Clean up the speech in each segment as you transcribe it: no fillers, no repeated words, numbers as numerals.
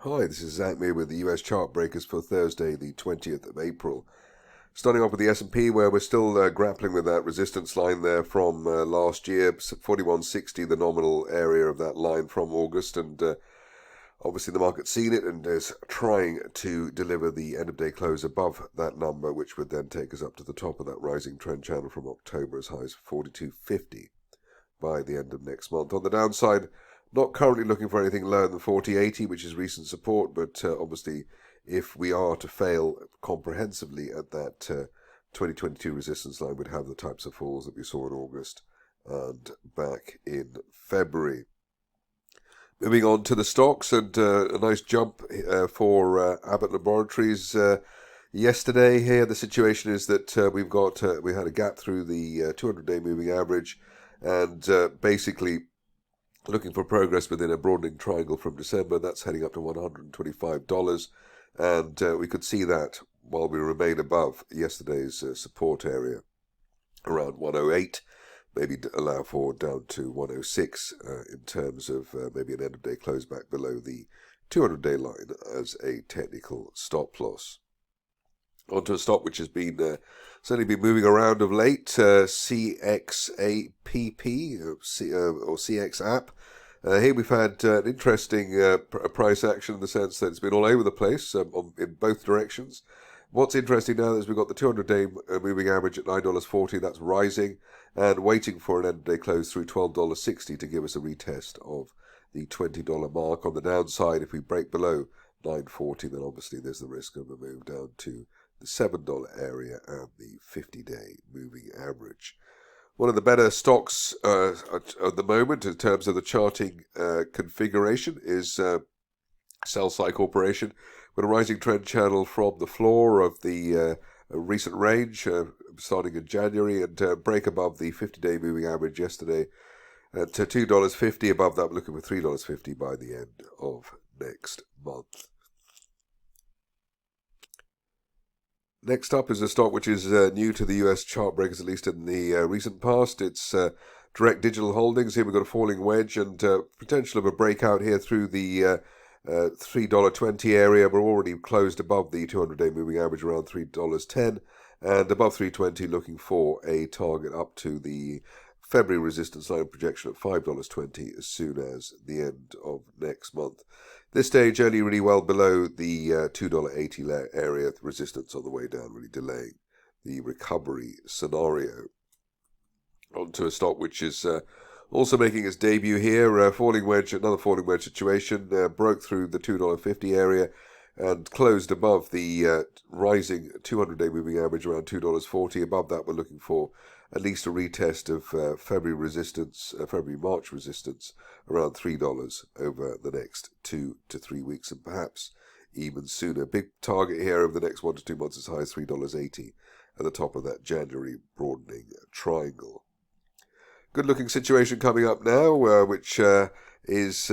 Hi, this is Zach Mee with the US Chartbreakers for Thursday, the 20th of April. Starting off with the S&P, where we're still grappling with that resistance line there from last year, 4160, the nominal area of that line from August, and obviously the market's seen it and is trying to deliver the end-of-day close above that number, which would then take us up to the top of that rising trend channel from October as high as 4250 by the end of next month. On the downside, not currently looking for anything lower than 4080, which is recent support, but obviously if we are to fail comprehensively at that 2022 resistance line, we'd have the types of falls that we saw in August and back in February. Moving on to the stocks, and a nice jump for Abott Laboratories yesterday. Here the situation is that we had a gap through the 200-day moving average, and basically looking for progress within a broadening triangle from December. That's heading up to $125, and we could see that while we remain above yesterday's support area around 108, maybe allow for down to 106 in terms of maybe an end-of-day close back below the 200-day line as a technical stop loss. Onto a stock which has been certainly been moving around of late, CXapp or CXapp. Here we've had an interesting price action in the sense that it's been all over the place in both directions. What's interesting now is we've got the 200-day moving average at $9.40, that's rising, and waiting for an end-of-day close through $12.60 to give us a retest of the $20 mark. On the downside, if we break below $9.40, then obviously there's the risk of a move down to the $7 area and the 50-day moving average. One of the better stocks at the moment in terms of the charting configuration is Cel-Sci Corporation, with a rising trend channel from the floor of the recent range starting in January, and break above the 50-day moving average yesterday at $2.50. Above that, we're looking for $3.50 by the end of next month. Next up is a stock which is new to the US Chartbreakers, at least in the recent past. It's Direct Digital Holdings. Here we've got a falling wedge and potential of a breakout here through the $3.20 area. We're already closed above the 200-day moving average around $3.10, and above $3.20 looking for a target up to the February resistance line projection at $5.20 as soon as the end of next month. This stage only really well below the $2.80 area resistance on the way down, really delaying the recovery scenario. Onto a stock which is also making its debut here, falling wedge, another falling wedge situation, broke through the $2.50 area and closed above the rising 200-day moving average around $2.40. Above that, we're looking for at least a retest of February-March resistance around $3 over the next 2 to 3 weeks, and perhaps even sooner. Big target here over the next 1 to 2 months as high as $3.80 at the top of that January broadening triangle. Good looking situation coming up now, which is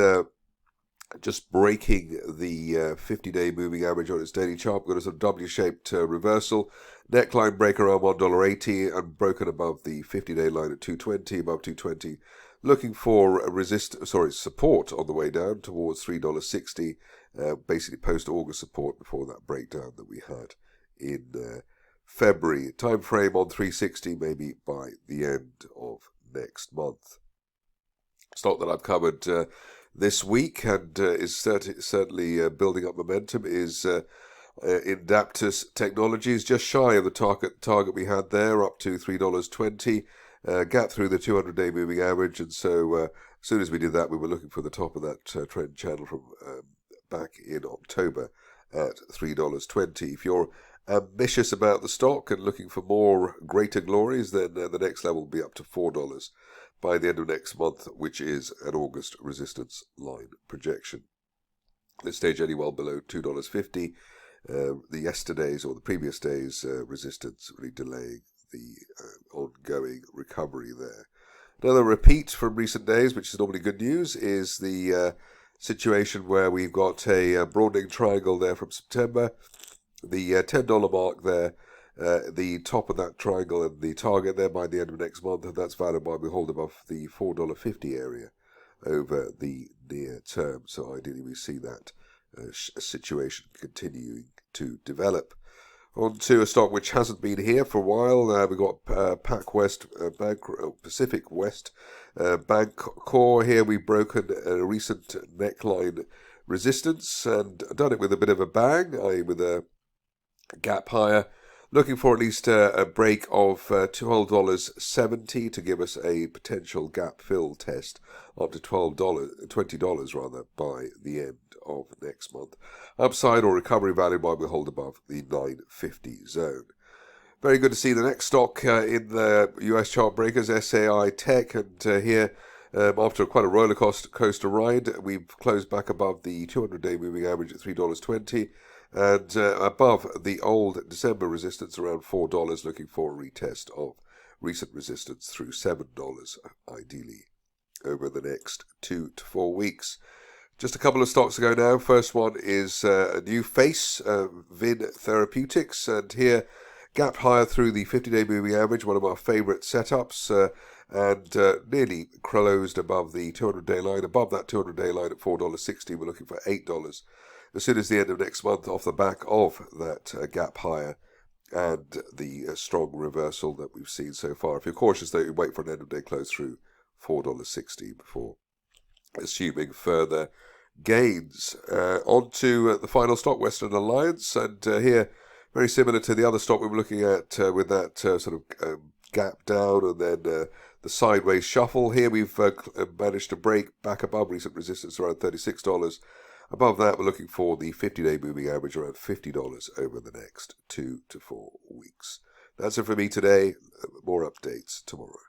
just breaking the 50-day moving average on its daily chart. We've got a sort of W-shaped reversal. Neckline break around $1.80 and broken above the 50-day line at $2.20, above $2.20. Looking for support on the way down towards $3.60, basically post-August support before that breakdown that we had in February. Time frame on 360 maybe by the end of next month. Stock that I've covered this week and is certainly building up momentum is Indaptus Technologies, just shy of the target we had there, up to $3.20, gap through the 200-day moving average, and so as soon as we did that, we were looking for the top of that trend channel from back in October at $3.20. If you're ambitious about the stock and looking for more greater glories, then the next level will be up to $4 by the end of next month, which is an August resistance line projection. This stage only well below $2.50. The yesterday's or the previous day's resistance really delaying the ongoing recovery there. Another repeat from recent days, which is normally good news, is the situation where we've got a broadening triangle there from September. The $10 mark there, the top of that triangle and the target there by the end of next month, and that's valid by we hold above the $4.50 area over the near term. So ideally we see that situation continuing to develop. On to a stock which hasn't been here for a while. We've got Pacwest, Pacific West Bank Core here. We've broken a recent neckline resistance and done it with a bit of a bang, i.e. with a gap higher. Looking for at least a break of $12.70 to give us a potential gap fill test up to $20 rather by the end of next month. Upside or recovery value buy will hold above the 950 zone. Very good to see the next stock in the US Chartbreakers, SAI Tech, and here after quite a roller coaster ride, we've closed back above the 200-day moving average at $3.20. And above the old December resistance around $4, looking for a retest of recent resistance through $7, ideally, over the next 2 to 4 weeks. Just a couple of stocks to go now. First one is a new face, Vyne Therapeutics, and here gap higher through the 50-day moving average, one of our favourite setups, and nearly closed above the 200-day line, above that 200-day line at $4.60. We're looking for $8. As soon as the end of next month, off the back of that gap higher and the strong reversal that we've seen so far. If you're cautious, though, you wait for an end of day close through $4.60 before assuming further gains. On to the final stock, Western Alliance, and here, very similar to the other stock we were looking at with that sort of gap down and then the sideways shuffle. Here we've managed to break back above recent resistance around $36. Above that, we're looking for the 50-day moving average around $50 over the next 2 to 4 weeks. That's it for me today. More updates tomorrow.